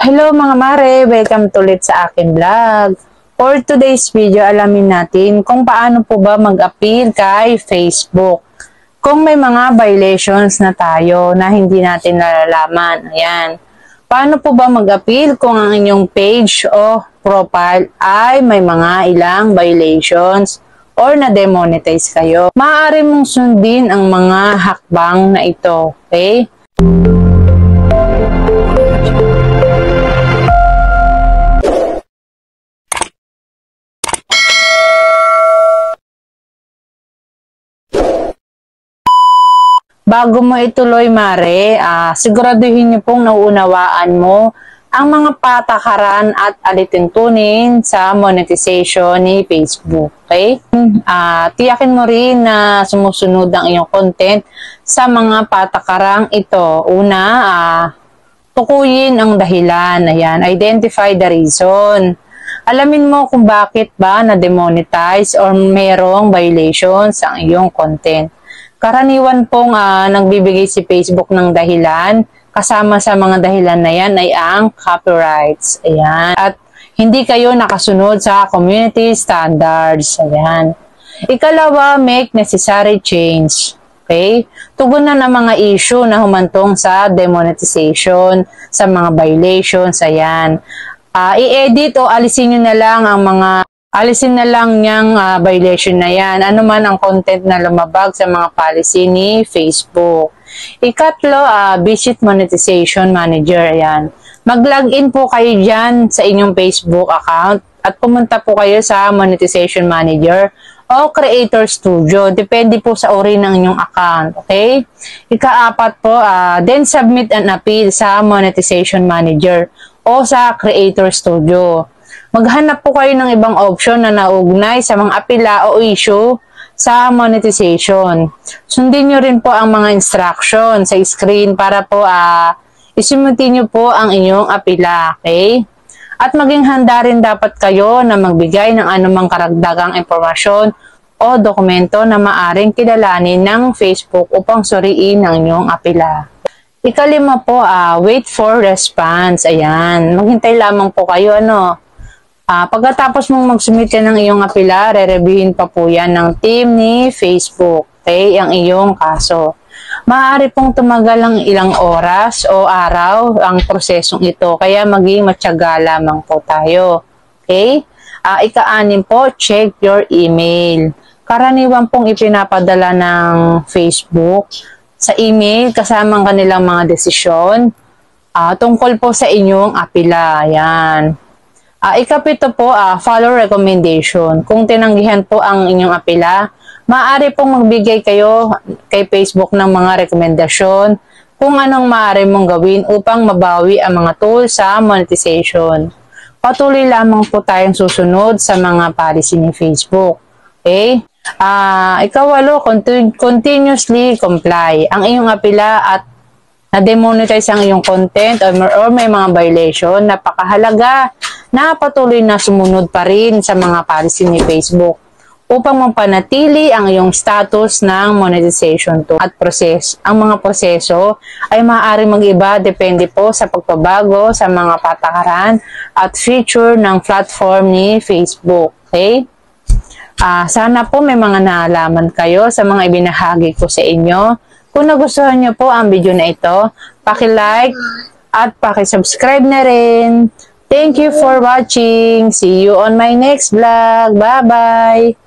Hello mga mare! Welcome to ulit sa akin vlog. For today's video, alamin natin kung paano po ba mag-appeal kay Facebook. Kung may mga violations na tayo na hindi natin nalalaman. Ayan. Paano po ba mag-appeal kung ang inyong page o profile ay may mga ilang violations or na-demonetize kayo? Maaari mong sundin ang mga hakbang na ito. Okay? Bago mo ituloy, Mare, siguraduhin niyo pong nauunawaan mo ang mga patakaran at alituntunin sa monetization ni Facebook. Okay? Tiyakin mo rin na sumusunod ang iyong content sa mga patakarang ito. Una, tukuyin ang dahilan. Ayan, identify the reason. Alamin mo kung bakit ba na-demonetize or merong violations ang iyong content. Karaniwan pong nagbibigay si Facebook ng dahilan, kasama sa mga dahilan na yan ay ang copyrights. Ayan. At hindi kayo nakasunod sa community standards. Ayan. Ikalawa, make necessary change. Okay? Tugunan ang mga issue na humantong sa demonetization, sa mga violations. Ayan. I-edit o alisin nyo na lang ang mga niyang violation na yan. Ano man ang content na lumabag sa mga policy ni Facebook. Ikatlo, visit monetization manager. Ayan. Mag-login po kayo dyan sa inyong Facebook account at pumunta po kayo sa monetization manager o creator studio. Depende po sa uri ng inyong account. Okay? Ikaapat po, then submit an appeal sa monetization manager o sa creator studio. Maghanap po kayo ng ibang option na naugnay sa mga apela o issue sa monetization. Sundin nyo rin po ang mga instruction sa screen para po isimutin nyo po ang inyong apela. Okay? At maging handa rin dapat kayo na magbigay ng anumang karagdagang impormasyon o dokumento na maaring kilalanin ng Facebook upang suriin ang inyong apela. Ikalima po, wait for response. Ayan. Maghintay lamang po kayo, pagkatapos mong mag-submit ng iyong apela, re-reviewin pa po yan ng team ni Facebook, okay, ang iyong kaso. Maaari pong tumagal ng ilang oras o araw ang prosesong ito, kaya maging matyaga lamang po tayo. Okay? Ika-anim po, check your email. Karaniwan pong ipinapadala ng Facebook sa email kasama ang kanilang mga desisyon tungkol po sa inyong apela. Ayan. Ikapito po, follow recommendation. Kung tinanggihan po ang inyong apela, maaari pong magbigay kayo kay Facebook ng mga rekomendasyon kung anong maaari mong gawin upang mabawi ang mga tools sa monetization. Patuloy lamang po tayong susunod sa mga policy ni Facebook. Okay? Ikawalo, continuously comply. Ang iyong apela at na-demonetize ang iyong content or may mga violation, napakahalaga na patuloy na sumunod pa rin sa mga policy ni Facebook upang mapanatili ang iyong status ng monetization tool at process. Ang mga proseso ay maaari mag-iba depende po sa pagbabago sa mga patakaran at feature ng platform ni Facebook. Okay? Sana po may mga naalaman kayo sa mga ibinahagi ko sa inyo. Kung nagustuhan niyo po ang video na ito, paki-like at paki-subscribe na rin. Thank you for watching. See you on my next vlog. Bye-bye!